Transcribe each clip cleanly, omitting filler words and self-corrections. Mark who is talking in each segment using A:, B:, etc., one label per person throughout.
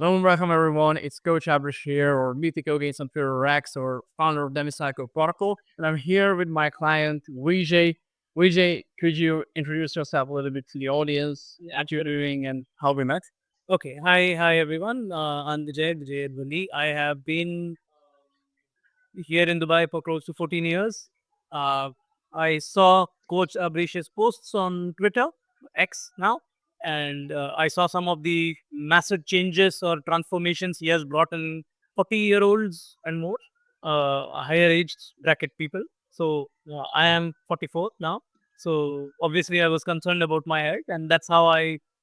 A: Hello and welcome everyone. It's Coach Abris here, or Mythical Games on Twitter Rex, or founder of Demi Cycle Protocol. And I'm here with my client, Vijay. Vijay, could you introduce yourself a little bit to the audience, what you're doing, and how we met?
B: Okay. Hi, everyone. I'm Vijay Vali. I have been here in Dubai for close to 14 years. Uh, I saw Coach Abris's posts on Twitter, X now, and I saw some of the massive changes or transformations he has brought in 40-year-olds and more, higher age bracket people. So I am 44 now. So obviously, I was concerned about my health, and that's how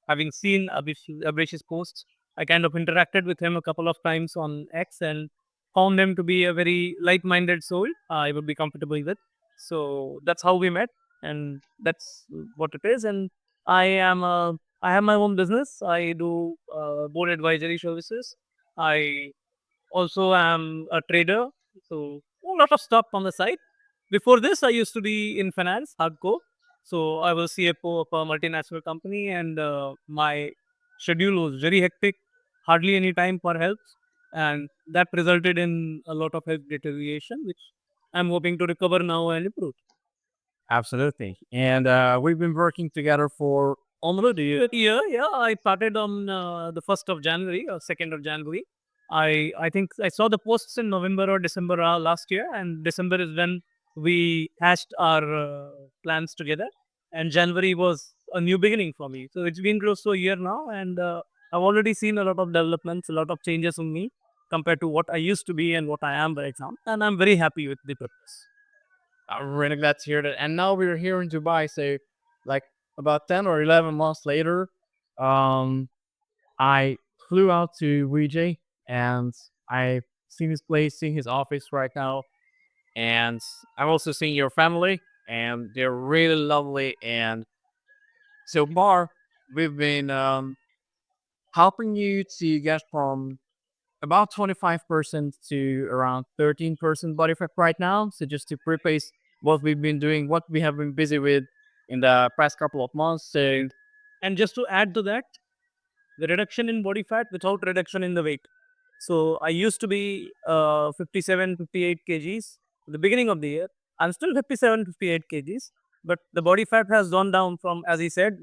B: having seen Abris's posts, I kind of interacted with him a couple of times on X and found him to be a very like-minded soul I would be comfortable with. So that's how we met, and that's what it is. And I am I have my own business. I do board advisory services. I also am a trader, so a lot of stuff on the side. Before this, I used to be in finance, hardcore. So I was CFO of a multinational company, and my schedule was very hectic, hardly any time for health, and that resulted in a lot of health deterioration, which I'm hoping to recover now and improve.
A: Absolutely. And we've been working together for almost a year.
B: Yeah, I started on the 1st of January or 2nd of January. I think I saw the posts in November or December last year, and December is when we hashed our plans together. And January was a new beginning for me. So it's been close to a year now, and I've already seen a lot of developments, a lot of changes in me compared to what I used to be and what I am right now. And I'm very happy with the purpose.
A: I'm really glad to hear that. And now we're here in Dubai. So, like about 10 or 11 months later, um, I flew out to Vijay and I've seen his place, seen his office right now. And I've also seen your family, and they're really lovely. And so far, we've been helping you to get from about 25% to around 13% body fat right now. So just to preface what we've been doing, what we have been busy with in the past couple of months. So
B: And just to add to that, the reduction in body fat without reduction in the weight. So I used to be 57, 58 kgs at the beginning of the year. I'm still 57, 58 kgs, but the body fat has gone down from, as he said,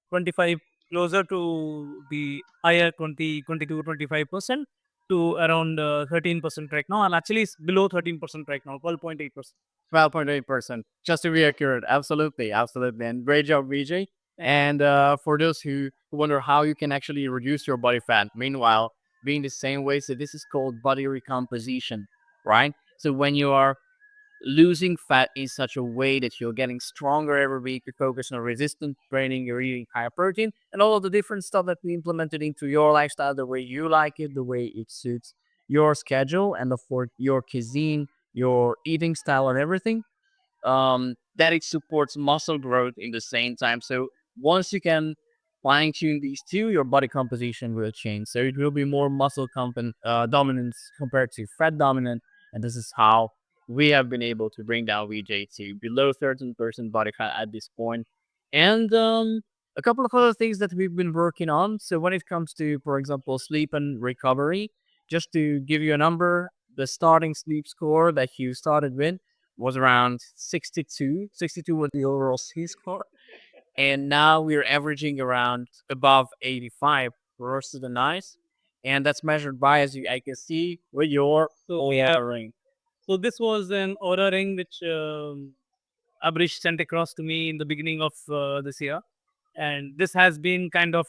B: 25 closer to the higher 20, 22, 25% to around 13% right now. I'm actually below 13% right now, 12.8%.
A: 12.8%, just to be accurate. Absolutely, absolutely. And great job, Vijay. And for those who wonder how you can actually reduce your body fat, meanwhile, being the same way, so this is called body recomposition, right? So when you are losing fat in such a way that you're getting stronger every week, you focus on resistance training, you're eating higher protein, and all of the different stuff that we implemented into your lifestyle, the way you like it, the way it suits your schedule, and for your cuisine, your eating style, and everything, that it supports muscle growth in the same time. So once you can fine tune these two, your body composition will change. So it will be more dominance compared to fat dominant. And this is how we have been able to bring down VJ to below 13% body fat at this point. And a couple of other things that we've been working on. So when it comes to, for example, sleep and recovery, just to give you a number, the starting sleep score that you started with was around 62. 62 was the overall C score. And now we're averaging around above 85 versus the nice. And that's measured by, as I can see, with your
B: So,
A: Aura ring.
B: so this was an Aura ring which Abrish sent across to me in the beginning of this year. And this has been kind of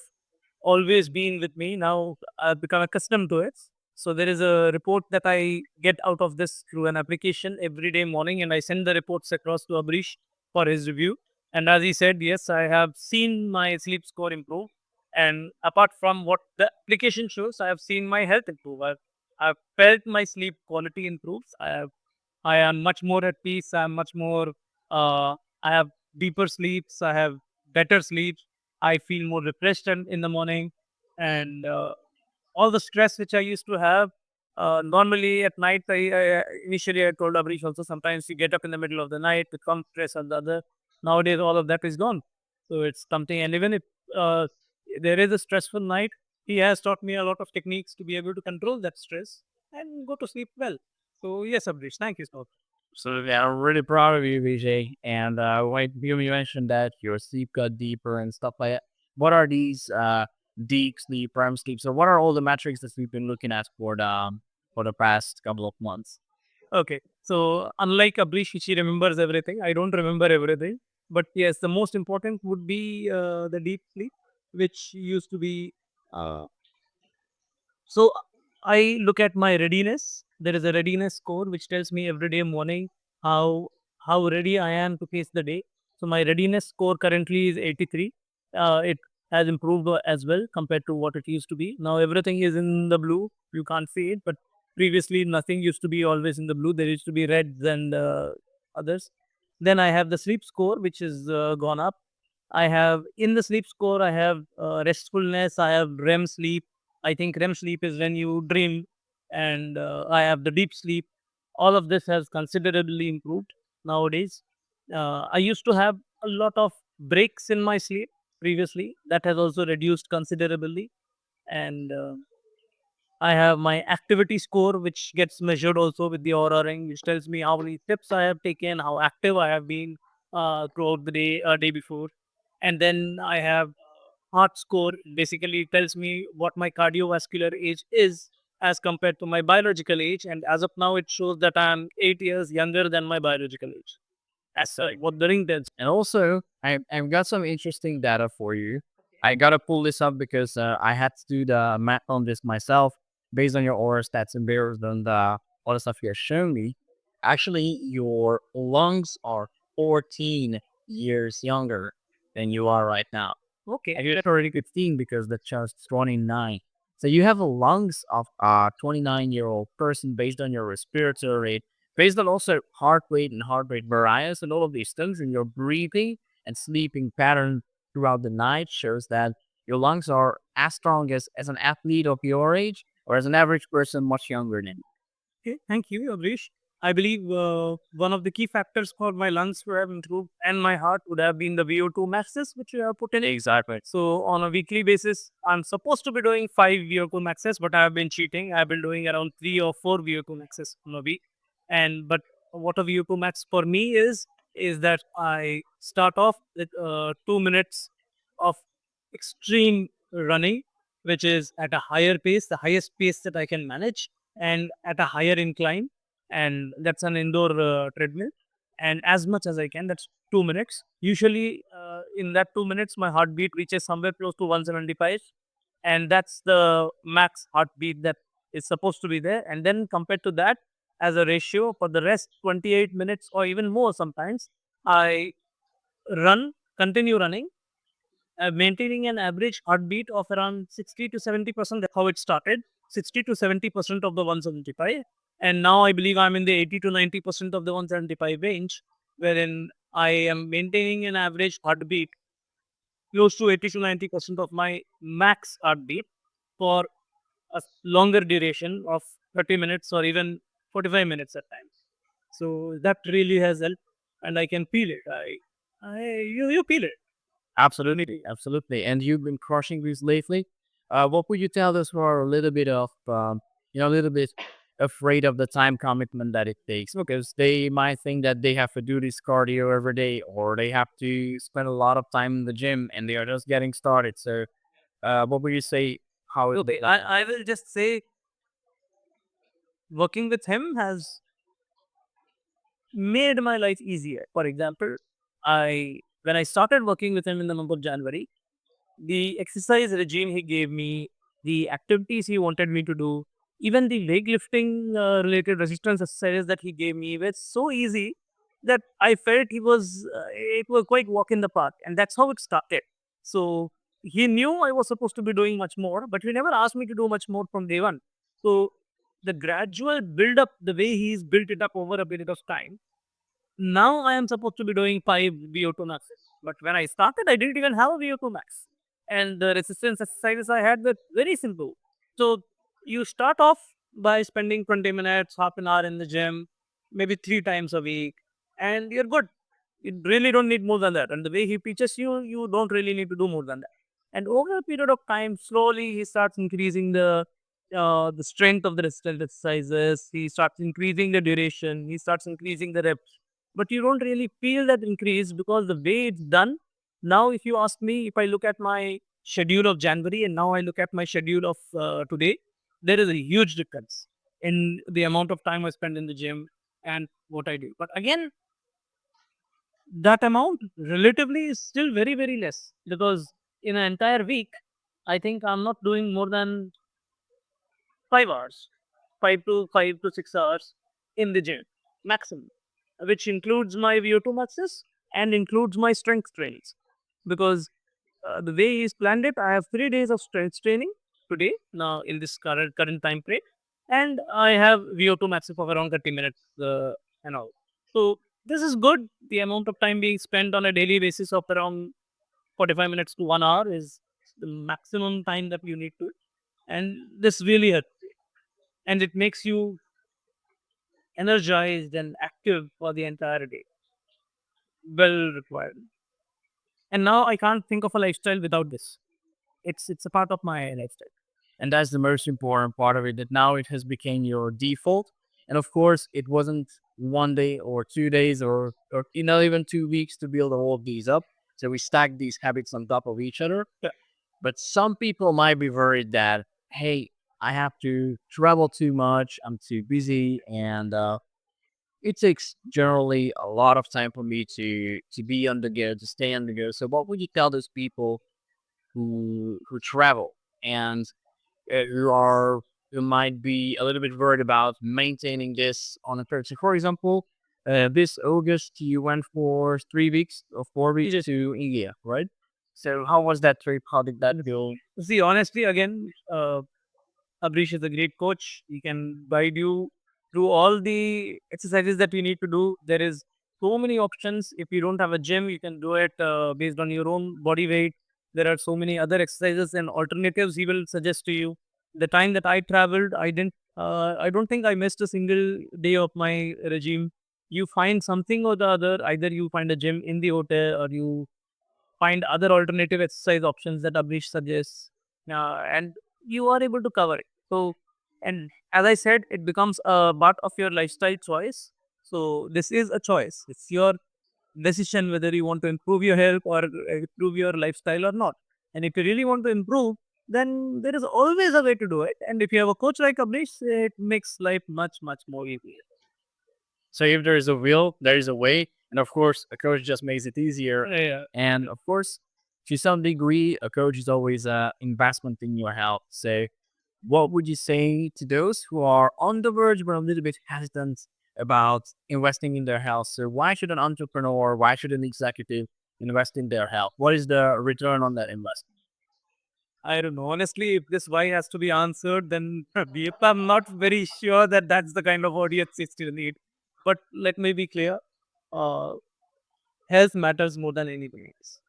B: always been with me. Now I've become accustomed to it. So there is a report that I get out of this through an application every day morning, and I send the reports across to Abrish for his review. And as he said, yes, I have seen my sleep score improve. And apart from what the application shows, I have seen my health improve. I've felt my sleep quality improves. I am much more at peace. I'm much more. I have deeper sleeps. I have better sleeps. I feel more refreshed in the morning, and all the stress which I used to have. Normally at night, initially I told Abrish also sometimes you get up in the middle of the night with some stress or the other. Nowadays, all of that is gone. So it's something, and even if uh, there is a stressful night, He has taught me a lot of techniques to be able to control that stress and go to sleep well. So yes, Abdish, thank you so much.
A: So yeah, I'm really proud of you, Vijay. And when you mentioned that your sleep got deeper and stuff like that, what are these deep sleep, REM sleep? So what are all the metrics that we've been looking at for the past couple of months?
B: Okay. So unlike Abrish, she remembers everything. I don't remember everything. But yes, the most important would be the deep sleep, which used to be. So I look at my readiness. There is a readiness score which tells me every day morning how how ready I am to face the day. So my readiness score currently is 83. It has improved as well compared to what it used to be. Now everything is in the blue. You can't see it, but previously nothing used to be always in the blue. There used to be reds and others. Then I have the sleep score, which is gone up. I have in the sleep score, I have restfulness, I have REM sleep. I think REM sleep is when you dream, and I have the deep sleep. All of this has considerably improved nowadays. I used to have a lot of breaks in my sleep previously. That has also reduced considerably. And I have my activity score, which gets measured also with the Aura ring, which tells me how many steps I have taken, how active I have been throughout the day before. And then I have heart score. Basically tells me what my cardiovascular age is as compared to my biological age. And as of now, it shows that I'm 8 years younger than my biological age. That's what the ring tells.
A: And also, I've got some interesting data for you. I gotta pull this up because I had to do the math on this myself based on your aura stats and based on the all the stuff you have shown me. Actually, your lungs are 14 years younger than you are right now.
B: Okay.
A: And you're already 15 because the child's 29. So you have the lungs of a 29-year-old person based on your respiratory rate, based on also heart rate and heart rate variance and all of these things, and your breathing and sleeping pattern throughout the night shows that your lungs are as strong as an athlete of your age or as an average person much younger than you.
B: Okay, thank you, Abrish. I believe one of the key factors for my lungs to have improved and my heart would have been the VO2 maxes, which you have put in.
A: Exactly.
B: So on a weekly basis, I'm supposed to be doing 5 VO2 maxes, but I have been cheating. I've been doing around 3 or 4 VO2 maxes on a week. And but what a VO2 max for me is that I start off with 2 minutes of extreme running, which is at a higher pace, the highest pace that I can manage, and at a higher incline. And that's an indoor treadmill. And as much as I can, that's 2 minutes. Usually, in that 2 minutes, my heartbeat reaches somewhere close to 175, and that's the max heartbeat that is supposed to be there. And then compared to that, as a ratio for the rest 28 minutes or even more sometimes, I continue running, maintaining an average heartbeat of around 60 to 70%. That's how it started. 60 to 70% of the 175. And now I believe I'm in the 80 to 90% of the 175 range, wherein I am maintaining an average heartbeat close to 80 to 90% of my max heartbeat for a longer duration of 30 minutes or even 45 minutes at times. So that really has helped, and I can feel it. You feel it.
A: Absolutely, absolutely. And you've been crushing these lately. What would you tell us who are a little bit of, a little bit afraid of the time commitment that it takes? Because they might think that they have to do this cardio every day, or they have to spend a lot of time in the gym, and they are just getting started. So, what would you say? How it?
B: Okay, I will just say working with him has made my life easier. For example, I when I started working with him in the month of January, the exercise regime he gave me, the activities he wanted me to do, even the leg lifting related resistance exercises that he gave me were so easy that I felt it was quite walk in the park, and that's how it started. So he knew I was supposed to be doing much more, but he never asked me to do much more from day one. So the gradual build up, the way he's built it up over a period of time, now I am supposed to be doing 5 VO2 maxes. But when I started, I didn't even have a VO2 max. And the resistance exercises I had were very simple. So you start off by spending 20 minutes, half an hour in the gym, maybe 3 times a week, and you're good. You really don't need more than that. And the way he teaches you, you don't really need to do more than that. And over a period of time, slowly he starts increasing the strength of the resistance exercises. He starts increasing the duration. He starts increasing the reps. But you don't really feel that increase because the way it's done. Now, if you ask me, if I look at my schedule of January and now I look at my schedule of today, there is a huge difference in the amount of time I spend in the gym and what I do. But again, that amount relatively is still very, very less because in an entire week, I think I'm not doing more than 5 hours, 5 to 6 hours in the gym maximum, which includes my VO2 maxes and includes my strength trainings. Because the way he's planned it, I have 3 days of strength training today, now in this current time frame, and I have VO2 maxes of around 30 minutes and all. So this is good. The amount of time being spent on a daily basis of around 45 minutes to 1 hour is the maximum time that you need to, and this really helps and it makes you energized and active for the entire day. Well required. And now I can't think of a lifestyle without this. It's a part of my lifestyle.
A: And that's the most important part of it, that now it has become your default. And of course, it wasn't 1 day or 2 days or not even 2 weeks to build all of these up. So we stack these habits on top of each other.
B: Yeah.
A: But some people might be worried that, hey, I have to travel too much, I'm too busy, and it takes generally a lot of time for me to be on the go, to stay on the go. So what would you tell those people who travel and who are who might be a little bit worried about maintaining this on a trip? So, for example, this August you went for 3 weeks or 4 weeks to India, right? So, how was that trip? How did that go?
B: See, honestly, again, Abrish is a great coach. He can guide you through all the exercises that you need to do. There is so many options. If you don't have a gym, you can do it based on your own body weight. There are so many other exercises and alternatives he will suggest to you. The time that I traveled, I didn't. I don't think I missed a single day of my regime. You find something or the other. Either you find a gym in the hotel, or you find other alternative exercise options that Abrish suggests, and you are able to cover it. So, and as I said, it becomes a part of your lifestyle choice. So, this is a choice. It's your decision whether you want to improve your health or improve your lifestyle or not. And if you really want to improve, then there is always a way to do it. And if you have a coach like Abrish, it makes life much, much more easier.
A: So, if there is a will, there is a way, and of course, a coach just makes it easier.
B: Yeah.
A: And of course, to some degree, a coach is always an investment in your health. So, what would you say to those who are on the verge but a little bit hesitant about investing in their health? So, why should an entrepreneur, why should an executive invest in their health? What is the return on that investment?
B: I don't know. Honestly, if this why has to be answered, then I'm not very sure that that's the kind of audience you still need. But let me be clear. Uh, Health matters more than anything else.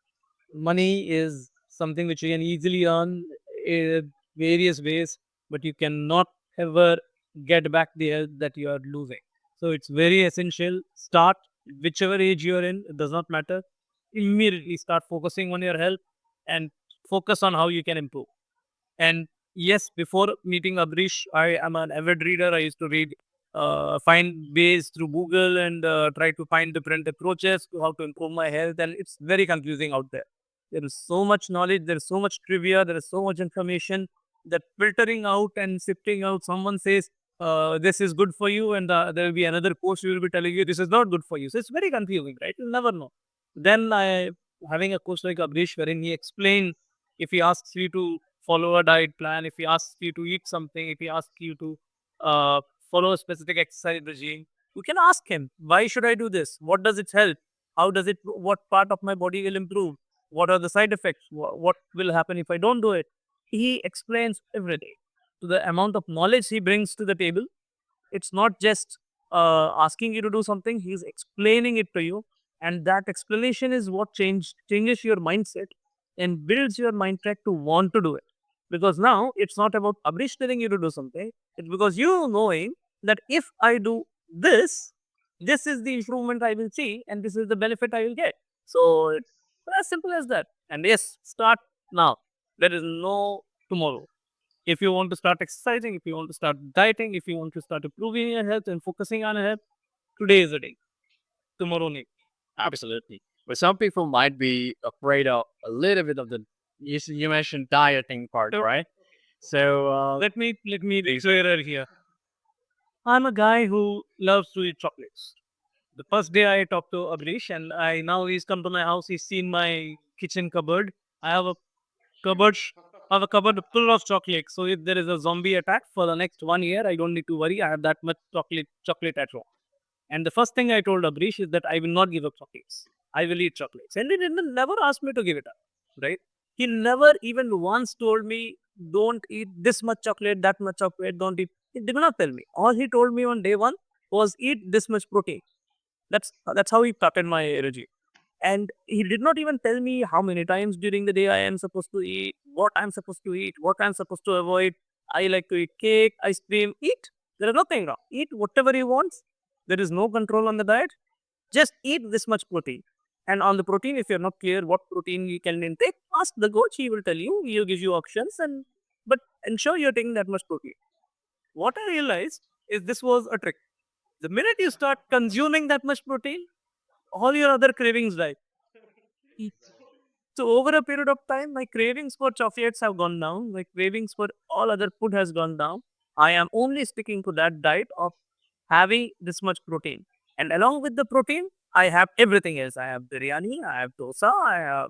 B: Money is something which you can easily earn in various ways, but you cannot ever get back the health that you are losing. So it's very essential. Start whichever age you're in, it does not matter. Immediately start focusing on your health and focus on how you can improve. And yes, before meeting Abrish, I am an avid reader. I used to read, find ways through Google and try to find different approaches to how to improve my health. And it's very confusing out there. There is so much knowledge, there is so much trivia, there is so much information that filtering out and sifting out, someone says, this is good for you, and there will be another coach who will be telling you this is not good for you. So it's very confusing, right? You'll never know. Then having a coach like Abrish, wherein he explains, if he asks you to follow a diet plan, if he asks you to eat something, if he asks you to uh, follow a specific exercise regime, you can ask him, why should I do this? What does it help? How does it, what part of my body will improve? What are the side effects? What will happen if I don't do it? He explains everything. So the amount of knowledge he brings to the table, it's not just asking you to do something, he's explaining it to you. And that explanation is what changes your mindset and builds your mind track to want to do it. Because now it's not about Abrish telling you to do something, it's because you knowing that if I do this, this is the improvement I will see and this is the benefit I will get. So it's as simple as that. And yes, start now. There is no tomorrow. If you want to start exercising, if you want to start dieting, if you want to start improving your health and focusing on your health, today is the day. Tomorrow, no.
A: Absolutely. But some people might be afraid of a little bit of the you mentioned dieting part,
B: So
A: right? So
B: let me be clearer here. I'm a guy who loves to eat chocolates. The first day I talked to Abris, and I now he's come to my house. He's seen my kitchen cupboard. I have a cupboard. I have a cupboard full of chocolates. So if there is a zombie attack for the next 1 year, I don't need to worry. I have that much chocolate at home. And the first thing I told Abrish is that I will not give up chocolates. I will eat chocolates. And he didn't never asked me to give it up. Right? He never even once told me, don't eat this much chocolate, that much chocolate, don't eat. He did not tell me. All he told me on day one was eat this much protein. That's how he started my regime. And he did not even tell me how many times during the day I am supposed to eat, what I'm supposed to eat, what I'm supposed to avoid. I like to eat cake, ice cream, eat. There is nothing wrong. Eat whatever you want. There is no control on the diet. Just eat this much protein. And on the protein, if you're not clear what protein you can intake, ask the coach. He will tell you. He'll give you options. And but ensure you're taking that much protein. What I realized is this was a trick. The minute you start consuming that much protein, all your other cravings die. So over a period of time, my cravings for chocolates have gone down. My cravings for all other food has gone down. I am only sticking to that diet of having this much protein. And along with the protein, I have everything else. I have biryani, I have dosa, I have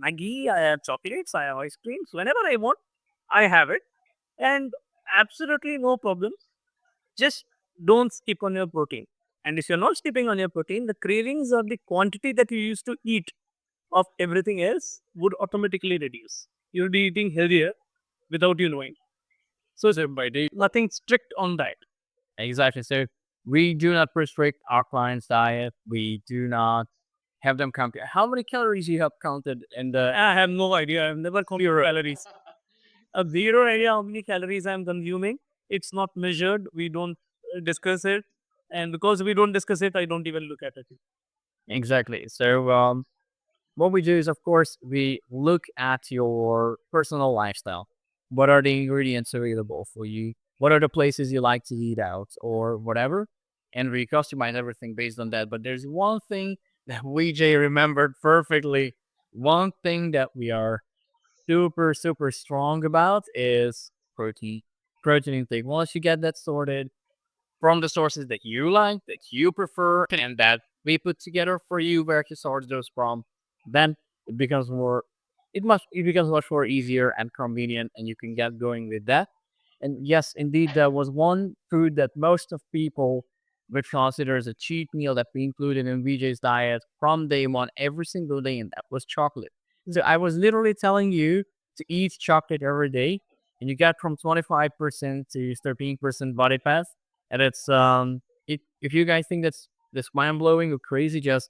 B: Maggi, I have chocolates, I have ice creams. Whenever I want, I have it. And absolutely no problem. Just don't skip on your protein. And if you're not skipping on your protein, the cravings or the quantity that you used to eat of everything else would automatically reduce. You'll be eating healthier without you knowing. So
A: so by the
B: nothing strict on diet.
A: exactly. So we do not restrict our clients' diet. We do not have them count how many calories you have counted in the
B: I have no idea. I've never counted calories. A zero idea how many calories I'm consuming. It's not measured. We don't discuss it. And because we don't discuss it, I don't even look at it.
A: exactly. So what we do is, of course, we look at your personal lifestyle. What are the ingredients available for you? What are the places you like to eat out or whatever? And we customize everything based on that. But there's one thing that Vijay remembered perfectly. One thing that we are super, super strong about is protein. Protein intake. Once you get that sorted, from the sources that you like, that you prefer, and that we put together for you where to source those from, then it becomes more it becomes much more easier and convenient and you can get going with that. And yes, indeed, there was one food that most of people would consider as a cheat meal that we included in VJ's diet from day one every single day, and that was chocolate. So I was literally telling you to eat chocolate every day, and you get from 25% to 13% body fat, and it's if you guys think that's mind blowing or crazy, just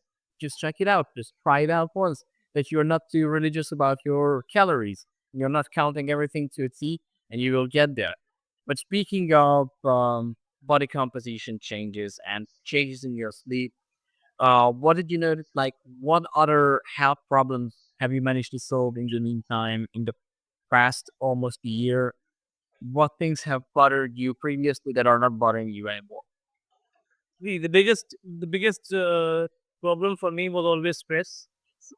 A: check it out. Just try it out once. That you're not too religious about your calories. You're not counting everything to a T, and you will get there. But speaking of body composition changes and changes in your sleep, what did you notice? Like, what other health problems have you managed to solve in the meantime in the past almost a year? What things have bothered you previously that are not bothering you anymore?
B: See, the biggest problem for me was always stress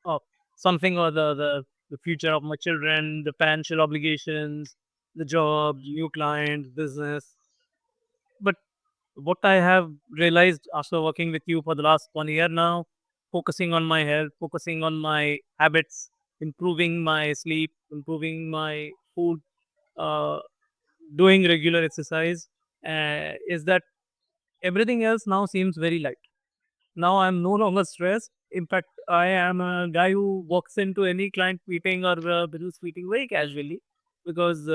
B: of something or the future of my children, the financial obligations, the job, new clients, business. But what I have realized after working with you for the last 1 year now, focusing on my health, focusing on my habits, improving my sleep, improving my food, uh, doing regular exercise, is that everything else now seems very light. Now I'm no longer stressed. In fact, I am a guy who walks into any client meeting or business meeting very casually because,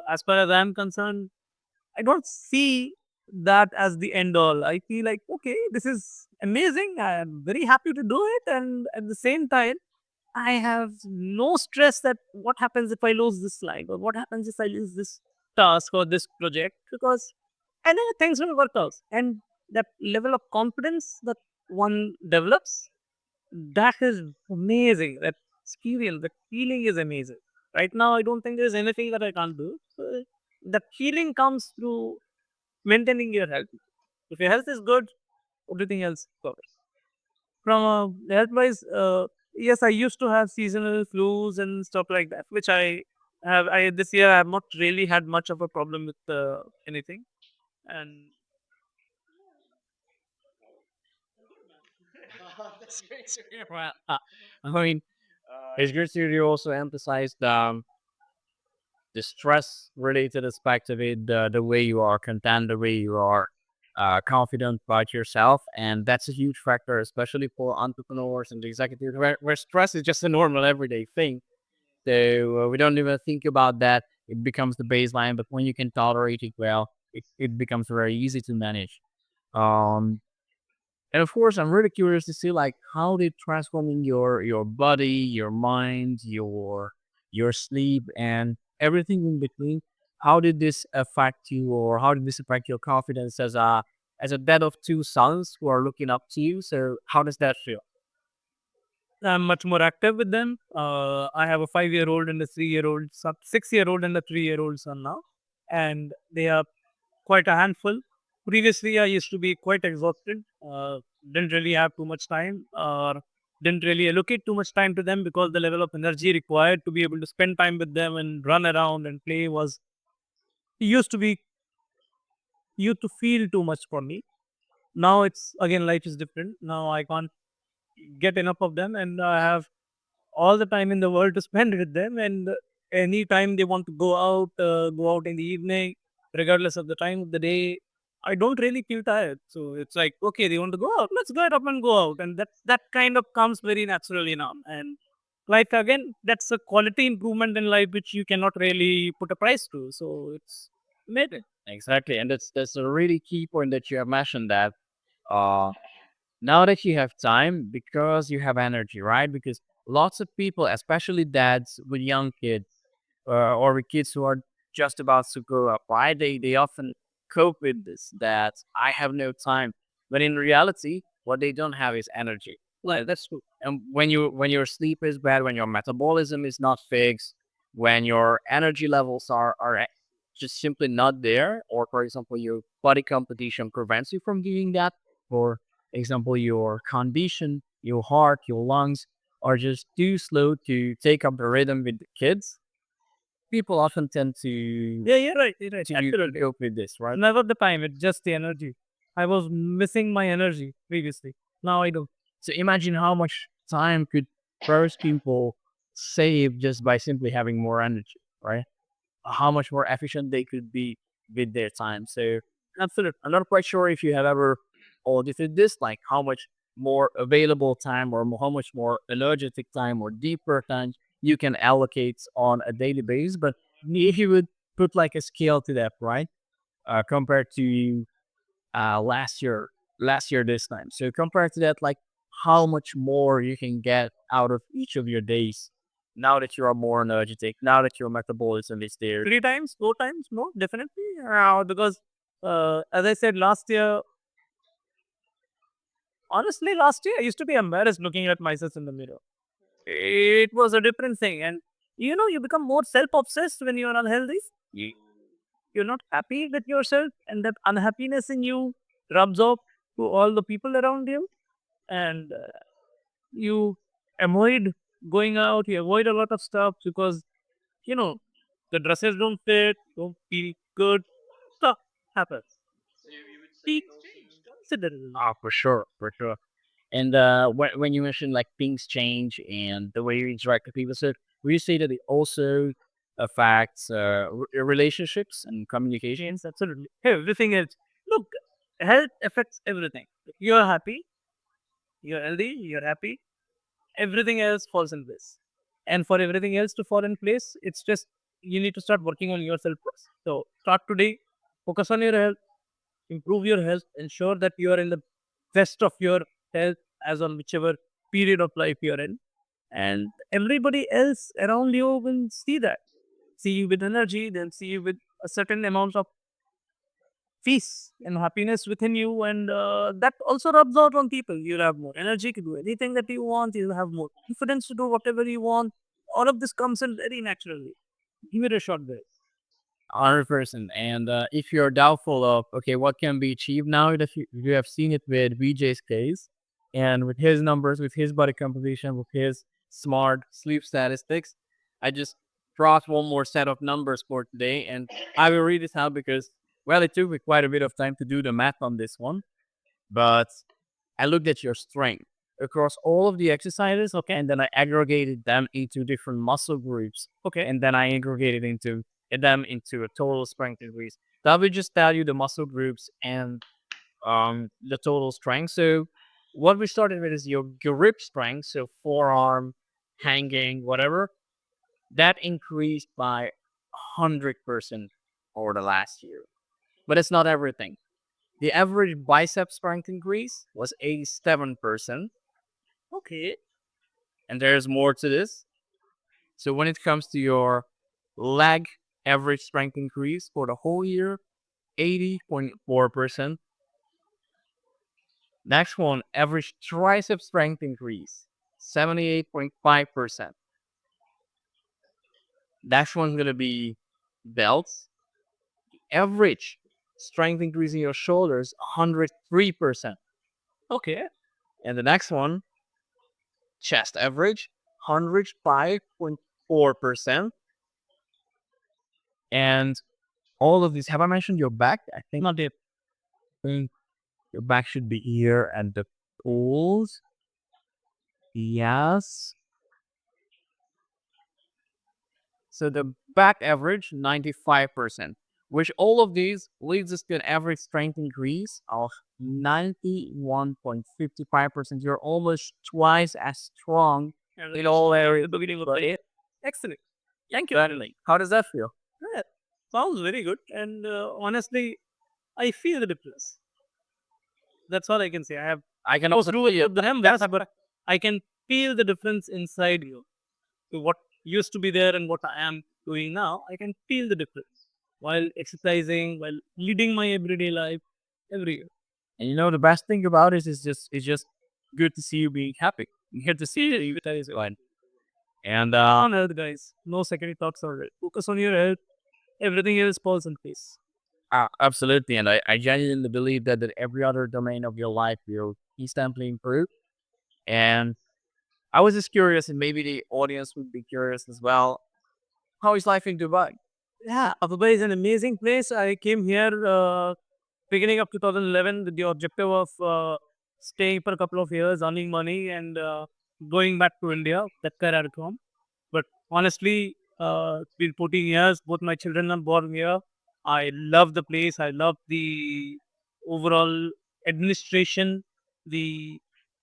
B: as far as I'm concerned, I don't see that as the end all. I feel like, okay, this is amazing. I am very happy to do it. And at the same time, I have no stress that what happens if I lose this slide or what happens if I lose this task or this project because I know things will work out. And that level of confidence that one develops, that is amazing. That experience, that feeling is amazing. Right now, I don't think there's anything that I can't do. The healing comes through maintaining your health. If your health is good, everything else covers. From health wise, yes, I used to have seasonal flus and stuff like that, which I have. I This year I have not really had much of a problem with anything. And
A: That's great to hear. Well, I mean, it's good to hear you also emphasize the stress related aspect of it, the way you are content, the way you are confident about yourself. And that's a huge factor, especially for entrepreneurs and executives where stress is just a normal everyday thing. So we don't even think about that. It becomes the baseline, but when you can tolerate it well, it becomes very easy to manage. Um, and of course, I'm really curious to see like how did transforming your body, your mind, your sleep, and everything in between. How did this affect you, or how did this affect your confidence as a dad of two sons who are looking up to you? So how does that feel?
B: I'm much more active with them. I have a 5-year-old and a 3-year-old son, 6-year-old and a 3-year-old son now, and they are quite a handful. Previously, I used to be quite exhausted. Didn't really have too much time, or didn't really allocate too much time to them because the level of energy required to be able to spend time with them and run around and play was used to be used to feel too much for me. Now it's again life is different. Now I can't get enough of them, and I have all the time in the world to spend with them. And any time they want to go out in the evening, regardless of the time of the day, I don't really feel tired. So it's like, okay, they want to go out, let's get up and go out. And that kind of comes very naturally now. And life again, that's a quality improvement in life which you cannot really put a price to. So it's amazing.
A: Exactly, and that's a really key point that you have mentioned that uh, now that you have time because you have energy, right? Because lots of people, especially dads with young kids or with kids who are just about to grow up, right? They often cope with this that I have no time, but in reality, what they don't have is energy.
B: Like that's true.
A: And when your sleep is bad, when your metabolism is not fixed, when your energy levels are just simply not there, or for example, your body composition prevents you from doing that, for example, your condition, your heart, your lungs are just too slow to take up the rhythm with the kids. People often tend
B: Yeah, you're right. You're right.
A: to
B: Absolutely.
A: cope with this, right?
B: Never the time. It's just the energy. I was missing my energy previously. Now I don't.
A: So imagine how much time could first people save just by simply having more energy, right? How much more efficient they could be with their time. So absolutely, I'm not quite sure if you have ever audited this, like how much more available time or how much more energetic time or deeper time you can allocate on a daily basis. But if you would put like a scale to that, right? Compared to last year, this time. So compared to that, like how much more you can get out of each of your days now that you are more energetic, now that your metabolism is there.
B: 3 times, 4 times, no, definitely. Because as I said last year, honestly, last year I used to be embarrassed looking at myself in the mirror. It was a different thing, and you become more self-obsessed when you are unhealthy. You- You're not happy with yourself, and that unhappiness in you rubs off to all the people around you, and you avoid going out. You avoid a lot of stuff because you know the dresses don't fit, don't feel good. Stuff happens. Things change considerably.
A: Ah, for sure, for sure. And when you mentioned like things change and the way you interact with people, so will you say that it also affects relationships and communication?
B: Yes, absolutely. Hey, everything else. Look, health affects everything. If you're happy, you're healthy, you're happy, everything else falls in place. And for everything else to fall in place, it's just you need to start working on yourself first. So start today, focus on your health, improve your health, ensure that you are in the best of your health as on whichever period of life you're in. And everybody else around you will see that. See you with energy, they'll see you with a certain amount of peace and happiness within you. And that also rubs out on people. You'll have more energy to do anything that you want, you'll have more confidence to do whatever you want. all of this comes in very naturally. Give it a shot there.
A: 100%. And if you're doubtful of, okay, what can be achieved now, that you have seen it with Vijay's case and with his numbers, with his body composition, with his smart sleep statistics, I just brought one more set of numbers for today. And I will read this out because, well, it took me quite a bit of time to do the math on this one. But I looked at your strength across all of the exercises, okay, and then I aggregated them into different muscle groups, okay, and then I aggregated them into a total strength increase. That would just tell you the muscle groups and the total strength. So what we started with is your grip strength, so forearm, hanging, whatever, that increased by 100% over the last year. But it's not everything. The average bicep strength increase was 87%. Okay. And there's more to this. So when it comes to your leg average strength increase for the whole year, 80.4%. Next one, average tricep strength increase, 78.5%. Next one's going to be belts. Average strength increase in your shoulders, 103%. Okay. And the next one, chest average, 105.4%. And all of these, have I mentioned your back? I think
B: Not yet.
A: your back should be here and the pulls. Yes. So the back average, 95%, which all of these leads us to an average strength increase of 91.55%. You're almost twice as strong in all areas.
B: Beginning of the day. Excellent. Thank you.
A: Certainly. How does that feel?
B: Yeah, sounds very good. And honestly, I feel the difference. That's all I can say.
A: I can also do it.
B: But I can feel the difference inside you. So what used to be there and what I am doing now, I can feel the difference while exercising, while leading my everyday life, every year.
A: And you know the best thing about it is just good to see you being happy. Good to see you. That is fine. And
B: On health, guys, no secondary thoughts on it. Focus on your health. Everything else falls in place.
A: absolutely. And I genuinely believe that every other domain of your life will instantly improve. And I was just curious, and maybe the audience would be curious as well. How is life in Dubai?
B: Yeah, Dubai is an amazing place. I came here beginning of 2011 with the objective of staying for a couple of years, earning money, and going back to India. That's where I come. But honestly, it's been 14 years. Both my children are born here. I love the place. I love the overall administration, the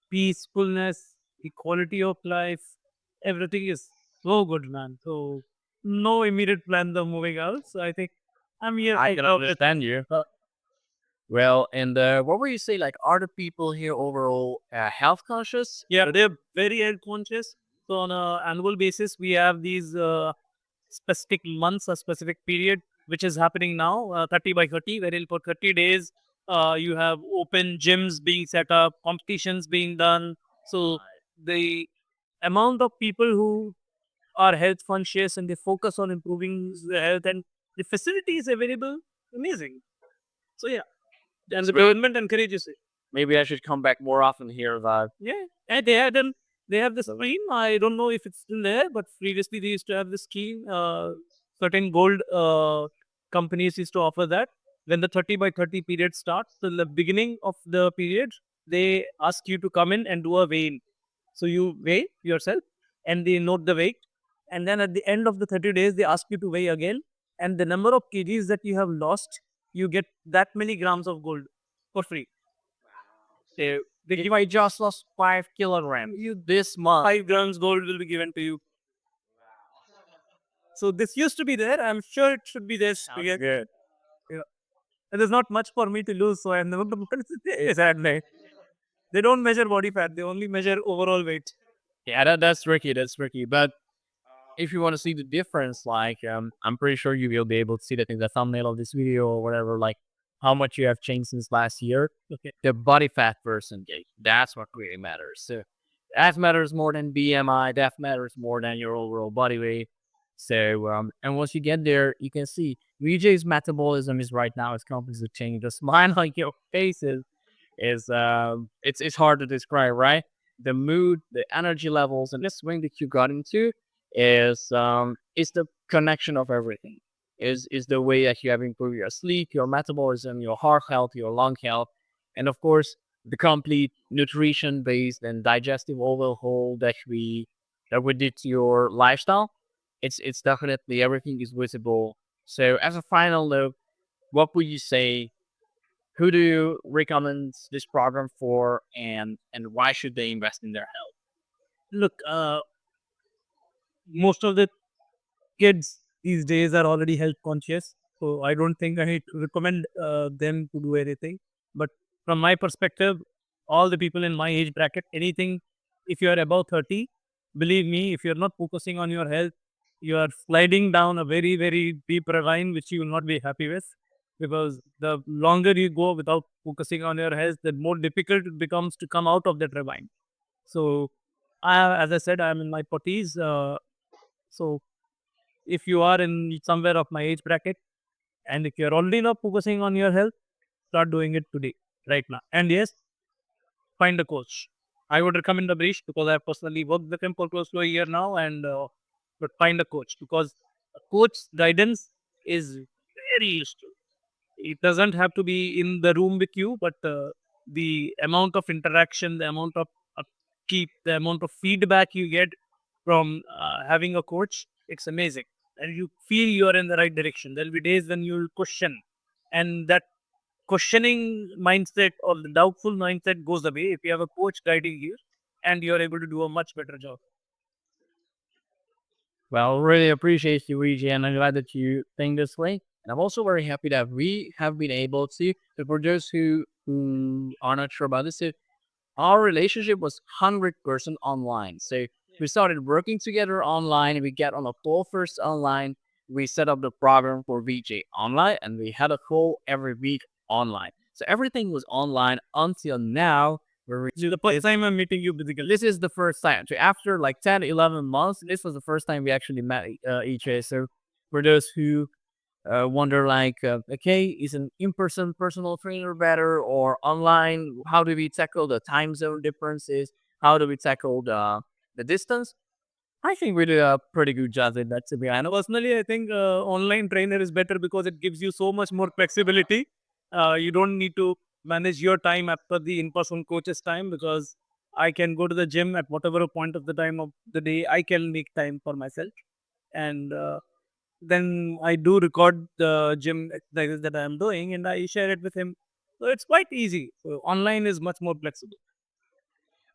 B: peacefulness, the quality of life. Everything is so good, man. So no immediate plans of moving out. So I think I'm here.
A: I can understand you. Well, and what were you say? Like, are the people here overall health conscious?
B: Yeah, they're very health conscious. So on an annual basis, we have these specific months, a specific period, which is happening now, 30 by 30, wherein for 30 days, you have open gyms being set up, competitions being done. So the amount of people who are health conscious and they focus on improving their health and the facilities available, amazing. So yeah, and the government encourages it.
A: Maybe I should come back more often here.
B: Yeah, and they have this scheme. I don't know if it's still there, but previously they used to have this scheme. Certain gold companies used to offer that. When the 30 by 30 period starts, till the beginning of the period, they ask you to come in and do a weigh-in. So you weigh yourself, and they note the weight, and then at the end of the 30 days, they ask you to weigh again, and the number of kgs that you have lost, you get that many grams of gold for free.
A: If I just lost 5 kilograms this month,
B: 5 grams gold will be given to you. So this used to be there. I'm sure it should be there. Again.
A: good.
B: And there's not much for me to lose, so I'm never going to sadly. They don't measure body fat; they only measure overall weight.
A: Yeah, that's tricky. That's tricky. But if you want to see the difference, like I'm pretty sure you will be able to see that in the thumbnail of this video or whatever, like how much you have changed since last year.
B: Okay.
A: The body fat percentage, that's what really matters. So That matters more than BMI. That matters more than your overall body weight. So, and once you get there, you can see Vijay's metabolism is right now is completely changing. The smile on your face is it's hard to describe, right? The mood, the energy levels, and the swing that you got into is the connection of everything. Is the way that you have improved your sleep, your metabolism, your heart health, your lung health, and of course the complete nutrition based and digestive overhaul that we did to your lifestyle. It's definitely everything is visible. So as a final note, what would you say, who do you recommend this program for, and why should they invest in their health?
B: Look, most of the kids these days are already health conscious. So I don't think I need to recommend them to do anything. But from my perspective, all the people in my age bracket, anything, if you are above 30, believe me, if you're not focusing on your health, you are sliding down a very, very deep ravine, which you will not be happy with. Because the longer you go without focusing on your health, the more difficult it becomes to come out of that ravine. So, as I said, I'm in my 40s. So if you are in somewhere of my age bracket and if you're already not focusing on your health, start doing it today, right now. And yes, find a coach. I would recommend Abrish because I personally worked with him for close to a year now, and but find a coach because a coach's guidance is very useful. It doesn't have to be in the room with you, but the amount of interaction, the amount of upkeep, the amount of feedback you get from having a coach, it's amazing. And you feel you're in the right direction. There'll be days when you'll question, and that questioning mindset or the doubtful mindset goes away if you have a coach guiding you, and you're able to do a much better job.
A: Well, really appreciate you, Luigi, and I'm glad that you think this way. And I'm also very happy that we have been able to, for those who are not sure about this, our relationship was 100% online. So we started working together online. We get on a call first online. We set up the program for VJ online, and we had a call every week online. So everything was online until now. Where
B: This is the first time I'm meeting you physically.
A: this is the first time. So after like 10, 11 months, this was the first time we actually met each other. So for those who wonder like, okay, is an in-person personal trainer better or online? How do we tackle the time zone differences? How do we tackle the distance? I think we did a pretty good job in that, to be honest.
B: Personally, I think online trainer is better because it gives you so much more flexibility. You don't need to manage your time after the in-person coach's time because I can go to the gym at whatever point of the time of the day I can make time for myself, and then I do record the gym exercises that I am doing and I share it with him. So it's quite easy. So online is much more flexible.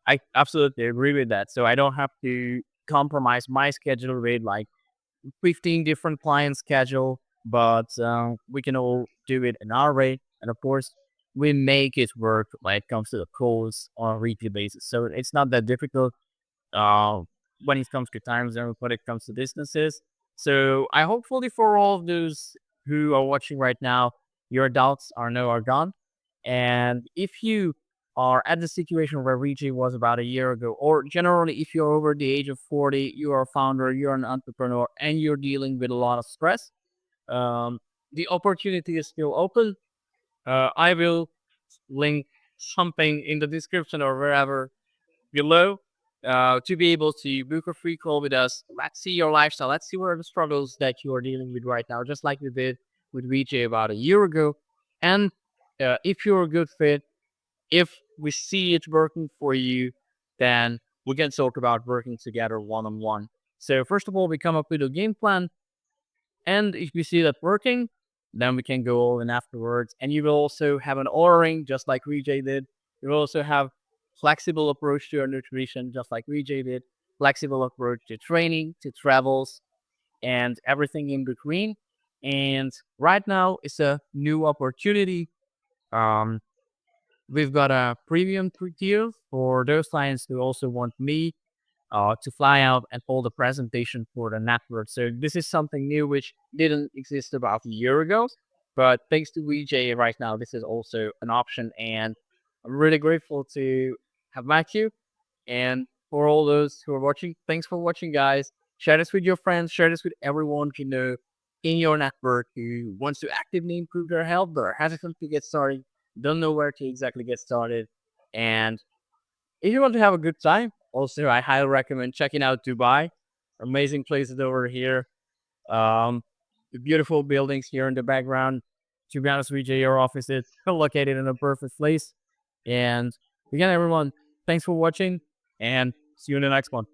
A: I absolutely agree with that. So I don't have to compromise my schedule with like 15 different client schedule, but we can all do it in our way. And of course, we make it work when it comes to the calls on a weekly basis. So it's not that difficult uh, when it comes to time zone, when it comes to distances. So I hopefully for all of those who are watching right now, your doubts are gone. And if you are at the situation where Ricci was about a year ago, or generally if you're over the age of 40, you are a founder, you're an entrepreneur, and you're dealing with a lot of stress, um, the opportunity is still open. I will link something in the description or wherever below to be able to book a free call with us. Let's see your lifestyle. Let's see what are the struggles that you are dealing with right now, just like we did with Vijay about a year ago. And if you're a good fit, if we see it working for you, then we can talk about working together one on one. So, first of all, we come up with a game plan. And if we see that working, then we can go all in afterwards. And you will also have an ordering, just like Vijay did. You will also have flexible approach to your nutrition, just like Vijay did. Flexible approach to training, to travels, and everything in between. And right now, it's a new opportunity. Um, we've got a premium tier for those clients who also want me to fly out and hold a presentation for the network. So this is something new which didn't exist about a year ago. But thanks to VJ right now, this is also an option. And I'm really grateful to have met you. And for all those who are watching, thanks for watching, guys. Share this with your friends, share this with everyone you know in your network who wants to actively improve their health, but are hesitant to get started, don't know where to exactly get started. And if you want to have a good time, also I highly recommend checking out Dubai. Amazing places over here. Um, the beautiful buildings here in the background. To be honest with you, your office is located in a perfect place. And again, everyone, thanks for watching and see you in the next one.